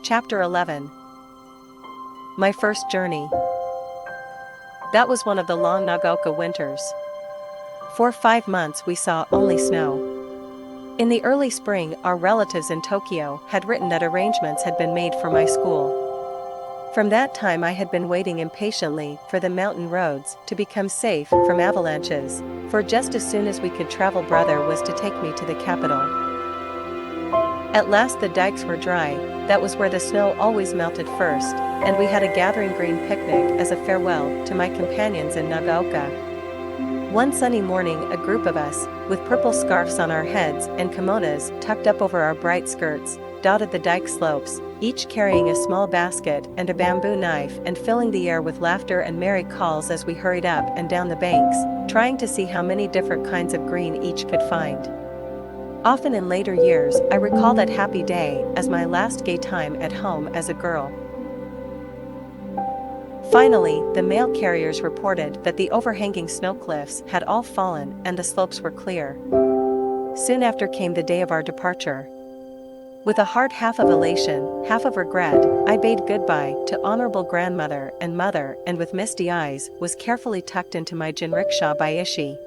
Chapter 11. My first journey. That was one of the long Nagaoka winters. For 5 months we saw only snow. In the early spring, our relatives in Tokyo had written that arrangements had been made for my school. From that time I had been waiting impatiently for the mountain roads to become safe from avalanches, for just as soon as we could travel, brother was to take me to the capital. At last the dikes were dry. That was where the snow always melted first, and we had a gathering green picnic as a farewell to my companions in Nagaoka. One sunny morning, a group of us, with purple scarves on our heads and kimonos tucked up over our bright skirts, dotted the dike slopes, each carrying a small basket and a bamboo knife, and filling the air with laughter and merry calls as we hurried up and down the banks, trying to see how many different kinds of green each could find. Often in later years, I recall that happy day as my last gay time at home as a girl. Finally, the mail carriers reported that the overhanging snow cliffs had all fallen and the slopes were clear. Soon after came the day of our departure. With a heart half of elation, half of regret, I bade goodbye to honorable grandmother and mother, and with misty eyes was carefully tucked into my jinrickshaw by Ishii.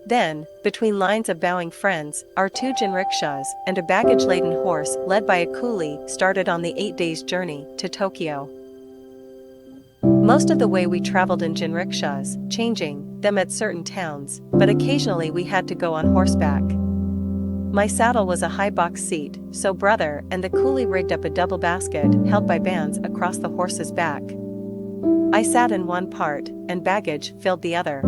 Then, between lines of bowing friends, our 2 jinrickshas and a baggage-laden horse led by a coolie started on the 8 days' journey to Tokyo. Most of the way we traveled in jinrickshas, changing them at certain towns, but occasionally we had to go on horseback. My saddle was a high box seat, so brother and the coolie rigged up a double basket held by bands across the horse's back. I sat in one part, and baggage filled the other.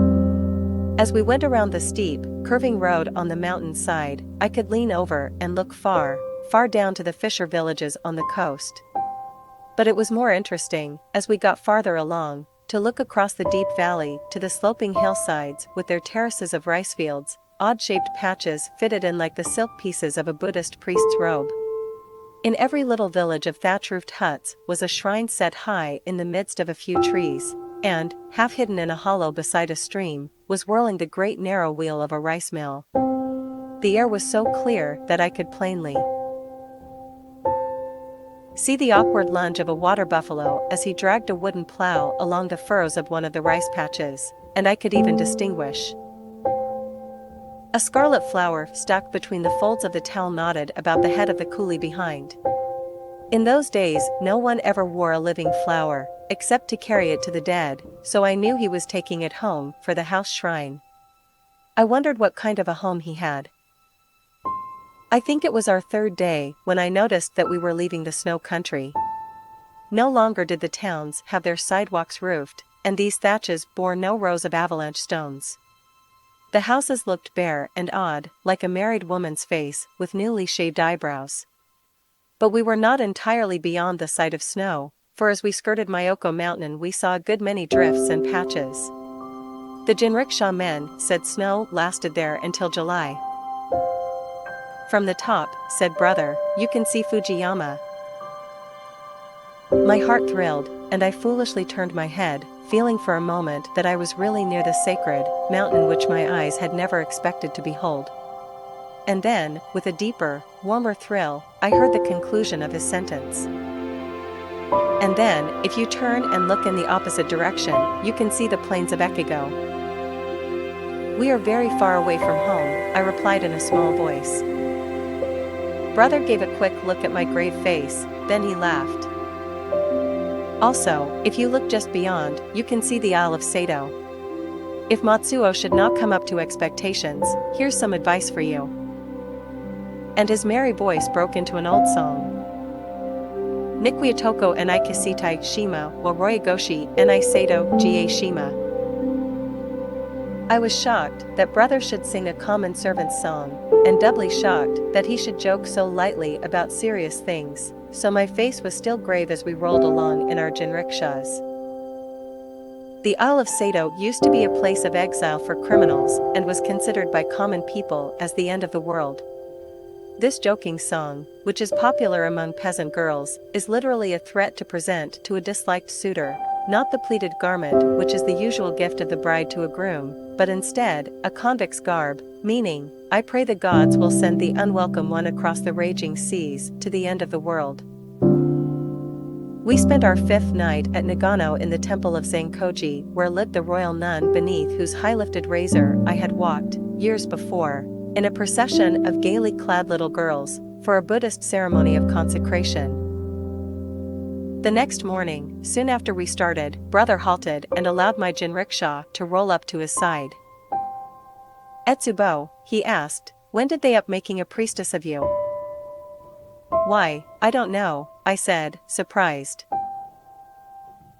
As we went around the steep, curving road on the mountain side, I could lean over and look far, far down to the fisher villages on the coast. But it was more interesting, as we got farther along, to look across the deep valley to the sloping hillsides with their terraces of rice fields, odd-shaped patches fitted in like the silk pieces of a Buddhist priest's robe. In every little village of thatch-roofed huts was a shrine set high in the midst of a few trees, and, half hidden in a hollow beside a stream, was whirling the great narrow wheel of a rice mill. The air was so clear that I could plainly see the awkward lunge of a water buffalo as he dragged a wooden plow along the furrows of one of the rice patches, and I could even distinguish a scarlet flower stuck between the folds of the towel knotted about the head of the coolie behind. In those days, no one ever wore a living flower, except to carry it to the dead, so I knew he was taking it home for the house shrine. I wondered what kind of a home he had. I think it was our 3rd day when I noticed that we were leaving the snow country. No longer did the towns have their sidewalks roofed, and these thatches bore no rows of avalanche stones. The houses looked bare and odd, like a married woman's face with newly shaved eyebrows. But we were not entirely beyond the sight of snow, for as we skirted Myoko Mountain we saw a good many drifts and patches. The jinrickshaw men said snow lasted there until July. From the top, said brother, you can see Fujiyama. My heart thrilled, and I foolishly turned my head, feeling for a moment that I was really near the sacred mountain which my eyes had never expected to behold. And then, with a deeper, warmer thrill, I heard the conclusion of his sentence. And then, if you turn and look in the opposite direction, you can see the plains of Echigo. We are very far away from home, I replied in a small voice. Brother gave a quick look at my grave face, then he laughed. Also, if you look just beyond, you can see the Isle of Sado. If Matsuo should not come up to expectations, here's some advice for you. And his merry voice broke into an old song. Nikyotoko enai kisitai shima wa royagoshi enai Sado ga shima. I was shocked that brother should sing a common servant's song, and doubly shocked that he should joke so lightly about serious things, so my face was still grave as we rolled along in our jinrickshas. The Isle of Sado used to be a place of exile for criminals and was considered by common people as the end of the world. This joking song, which is popular among peasant girls, is literally a threat to present to a disliked suitor, not the pleated garment which is the usual gift of the bride to a groom, but instead, a convict's garb, meaning, I pray the gods will send the unwelcome one across the raging seas to the end of the world. We spent our fifth night at Nagano in the temple of Zenkoji, where lived the royal nun beneath whose high-lifted razor I had walked, years before, in a procession of gaily clad little girls, for a Buddhist ceremony of consecration. The next morning, soon after we started, brother halted and allowed my jinrickshaw to roll up to his side. "Etsubo," he asked, "when did they up making a priestess of you?" "Why, I don't know," I said, surprised.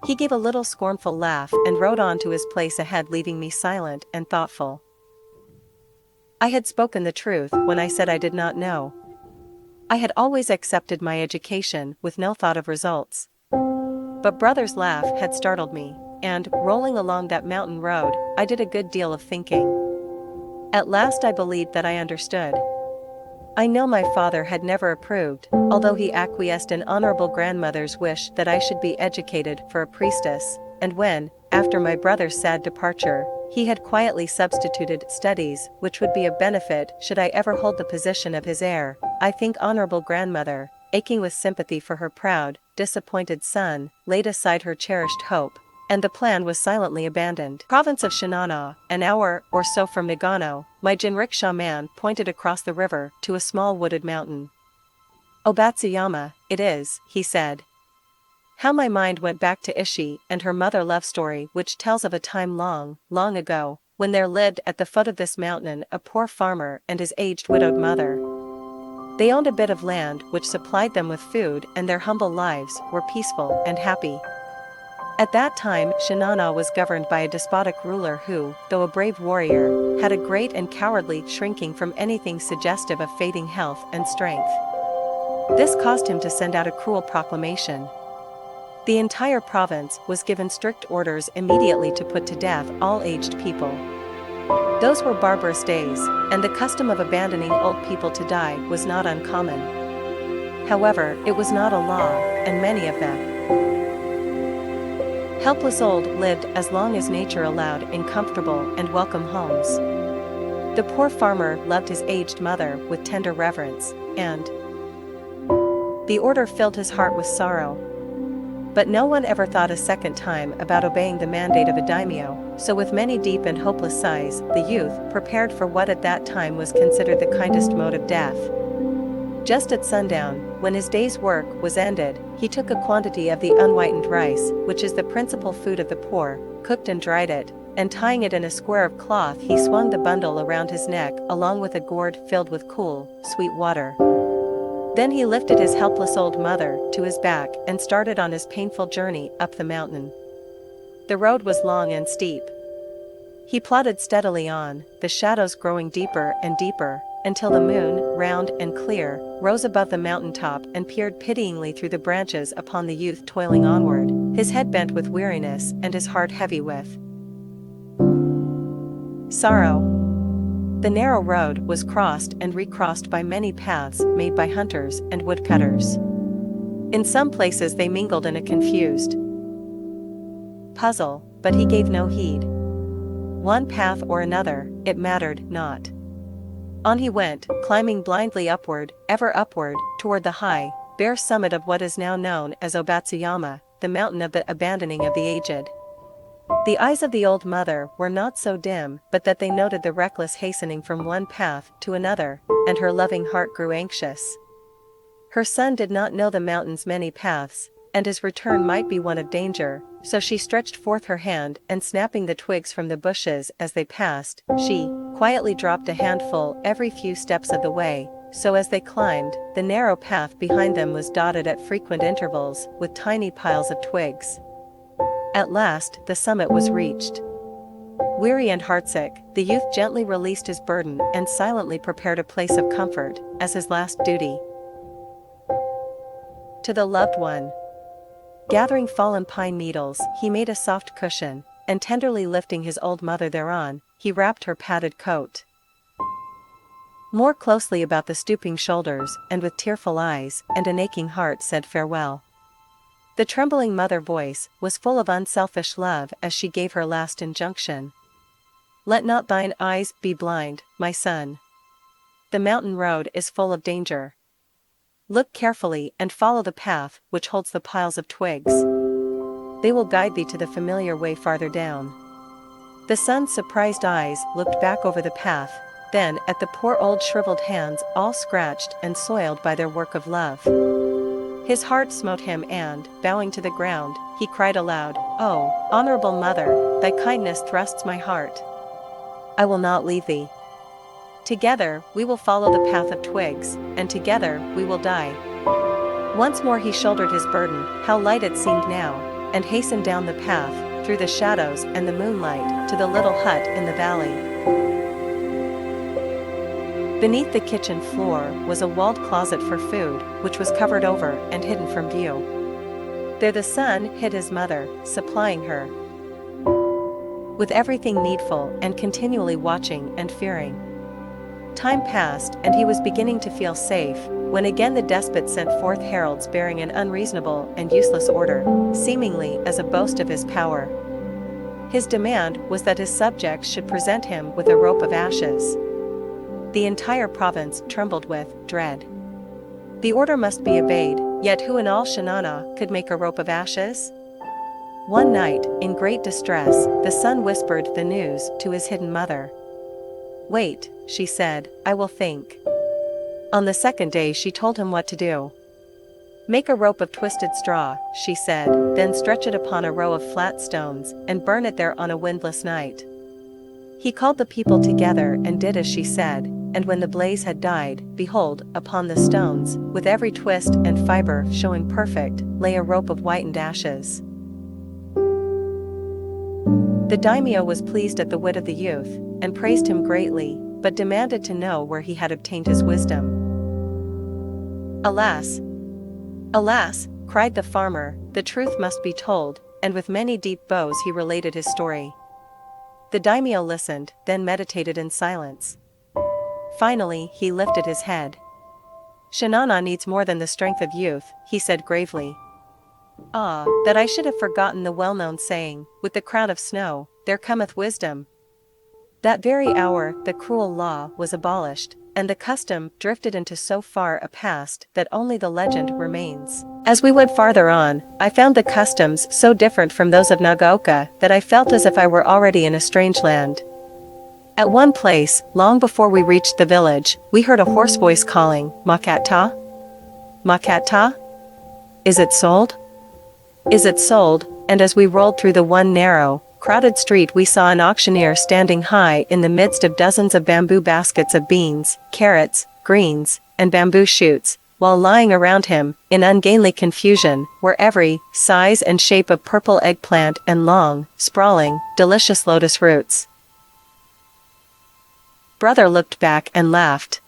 He gave a little scornful laugh and rode on to his place ahead, leaving me silent and thoughtful. I had spoken the truth when I said I did not know. I had always accepted my education with no thought of results. But brother's laugh had startled me, and, rolling along that mountain road, I did a good deal of thinking. At last I believed that I understood. I know my father had never approved, although he acquiesced in honorable grandmother's wish that I should be educated for a priestess, and when, after my brother's sad departure, he had quietly substituted studies which would be of benefit should I ever hold the position of his heir, I think honorable grandmother, aching with sympathy for her proud, disappointed son, laid aside her cherished hope, and the plan was silently abandoned. Province of Shinano, an hour or so from Nagano, my jinrickshaw man pointed across the river to a small wooded mountain. "Obatsuyama, it is," he said. How my mind went back to Ishi and her mother love story, which tells of a time long, long ago, when there lived at the foot of this mountain a poor farmer and his aged widowed mother. They owned a bit of land which supplied them with food, and their humble lives were peaceful and happy. At that time Shinano was governed by a despotic ruler who, though a brave warrior, had a great and cowardly shrinking from anything suggestive of fading health and strength. This caused him to send out a cruel proclamation. The entire province was given strict orders immediately to put to death all aged people. Those were barbarous days, and the custom of abandoning old people to die was not uncommon. However, it was not a law, and many of them, helpless old, lived as long as nature allowed in comfortable and welcome homes. The poor farmer loved his aged mother with tender reverence, and the order filled his heart with sorrow. But no one ever thought a second time about obeying the mandate of a daimyo, so with many deep and hopeless sighs, the youth prepared for what at that time was considered the kindest mode of death. Just at sundown, when his day's work was ended, he took a quantity of the unwhitened rice, which is the principal food of the poor, cooked and dried it, and tying it in a square of cloth, he swung the bundle around his neck along with a gourd filled with cool, sweet water. Then he lifted his helpless old mother to his back and started on his painful journey up the mountain. The road was long and steep. He plodded steadily on, the shadows growing deeper and deeper, until the moon, round and clear, rose above the mountaintop and peered pityingly through the branches upon the youth toiling onward, his head bent with weariness and his heart heavy with sorrow. The narrow road was crossed and recrossed by many paths made by hunters and woodcutters. In some places they mingled in a confused puzzle, but he gave no heed. One path or another, it mattered not. On he went, climbing blindly upward, ever upward, toward the high, bare summit of what is now known as Obatsuyama, the mountain of the abandoning of the aged. The eyes of the old mother were not so dim but that they noted the reckless hastening from one path to another, and her loving heart grew anxious. Her son did not know the mountain's many paths, and his return might be one of danger, so she stretched forth her hand and snapping the twigs from the bushes as they passed, she quietly dropped a handful every few steps of the way, so as they climbed, the narrow path behind them was dotted at frequent intervals with tiny piles of twigs. At last, the summit was reached. Weary and heartsick, the youth gently released his burden and silently prepared a place of comfort, as his last duty to the loved one. Gathering fallen pine needles, he made a soft cushion, and tenderly lifting his old mother thereon, he wrapped her padded coat more closely about the stooping shoulders, and with tearful eyes and an aching heart said farewell. The trembling mother voice was full of unselfish love as she gave her last injunction. "Let not thine eyes be blind, my son. The mountain road is full of danger. Look carefully and follow the path which holds the piles of twigs. They will guide thee to the familiar way farther down." The son's surprised eyes looked back over the path, then at the poor old shriveled hands all scratched and soiled by their work of love. His heart smote him and, bowing to the ground, he cried aloud, "Oh, honorable mother, thy kindness thrusts my heart. I will not leave thee. Together we will follow the path of twigs, and together we will die." Once more he shouldered his burden, how light it seemed now, and hastened down the path, through the shadows and the moonlight, to the little hut in the valley. Beneath the kitchen floor was a walled closet for food, which was covered over and hidden from view. There the son hid his mother, supplying her with everything needful and continually watching and fearing. Time passed and he was beginning to feel safe, when again the despot sent forth heralds bearing an unreasonable and useless order, seemingly as a boast of his power. His demand was that his subjects should present him with a rope of ashes. The entire province trembled with dread. The order must be obeyed, yet who in all Shinana could make a rope of ashes? One night, in great distress, the son whispered the news to his hidden mother. "Wait," she said, "I will think." On the second day she told him what to do. "Make a rope of twisted straw," she said, "then stretch it upon a row of flat stones, and burn it there on a windless night." He called the people together and did as she said, and when the blaze had died, behold, upon the stones, with every twist and fiber showing perfect, lay a rope of whitened ashes. The daimyo was pleased at the wit of the youth, and praised him greatly, but demanded to know where he had obtained his wisdom. "Alas! Alas!" cried the farmer, "the truth must be told," and with many deep bows he related his story. The daimyo listened, then meditated in silence. Finally he lifted his head. "Shinana needs more than the strength of youth," he said gravely. "Ah, that I should have forgotten the well-known saying, 'With the crown of snow, there cometh wisdom.'" That very hour the cruel law was abolished, and the custom drifted into so far a past that only the legend remains. As we went farther on, I found the customs so different from those of Nagaoka that I felt as if I were already in a strange land. At one place, long before we reached the village, we heard a hoarse voice calling, "Makata? Makata? Is it sold? Is it sold?" And as we rolled through the one narrow, crowded street we saw an auctioneer standing high in the midst of dozens of bamboo baskets of beans, carrots, greens, and bamboo shoots, while lying around him, in ungainly confusion, were every size and shape of purple eggplant and long, sprawling, delicious lotus roots. Brother looked back and laughed.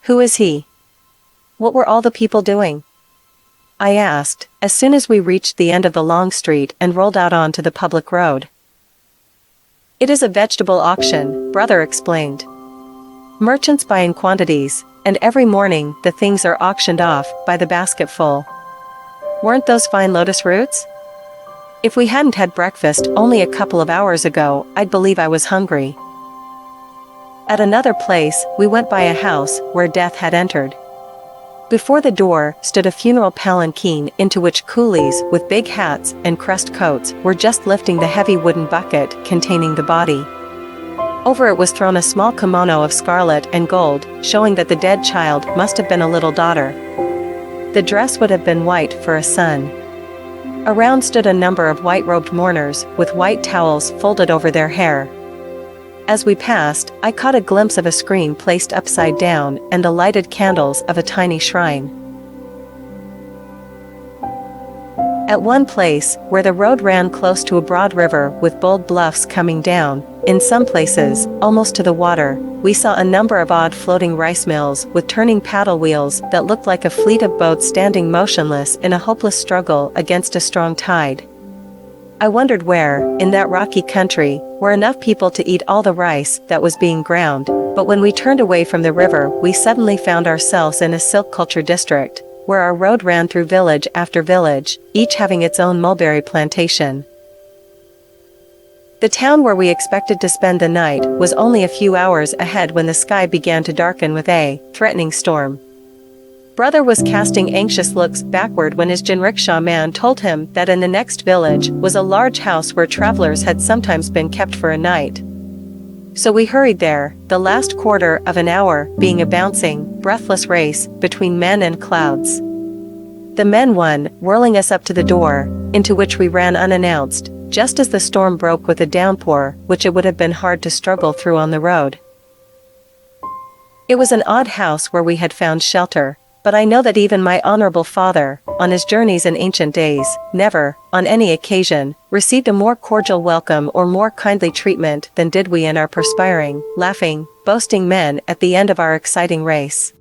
"Who is he? What were all the people doing?" I asked, as soon as we reached the end of the long street and rolled out onto the public road. "It is a vegetable auction," Brother explained. "Merchants buy in quantities, and every morning the things are auctioned off by the basketful. Weren't those fine lotus roots? If we hadn't had breakfast only a couple of hours ago, I'd believe I was hungry." At another place, we went by a house where death had entered. Before the door stood a funeral palanquin into which coolies with big hats and crest coats were just lifting the heavy wooden bucket containing the body. Over it was thrown a small kimono of scarlet and gold, showing that the dead child must have been a little daughter. The dress would have been white for a son. Around stood a number of white-robed mourners with white towels folded over their hair. As we passed, I caught a glimpse of a screen placed upside down and the lighted candles of a tiny shrine. At one place, where the road ran close to a broad river with bold bluffs coming down, in some places, almost to the water, we saw a number of odd floating rice mills with turning paddle wheels that looked like a fleet of boats standing motionless in a hopeless struggle against a strong tide. I wondered where, in that rocky country, were enough people to eat all the rice that was being ground, but when we turned away from the river we suddenly found ourselves in a silk culture district, where our road ran through village after village, each having its own mulberry plantation. The town where we expected to spend the night was only a few hours ahead when the sky began to darken with a threatening storm. Brother was casting anxious looks backward when his jinrickshaw man told him that in the next village was a large house where travelers had sometimes been kept for a night. So we hurried there, the last quarter of an hour being a bouncing, breathless race between men and clouds. The men won, whirling us up to the door, into which we ran unannounced, just as the storm broke with a downpour which it would have been hard to struggle through on the road. It was an odd house where we had found shelter, but I know that even my honorable father, on his journeys in ancient days, never, on any occasion, received a more cordial welcome or more kindly treatment than did we in our perspiring, laughing, boasting men at the end of our exciting race.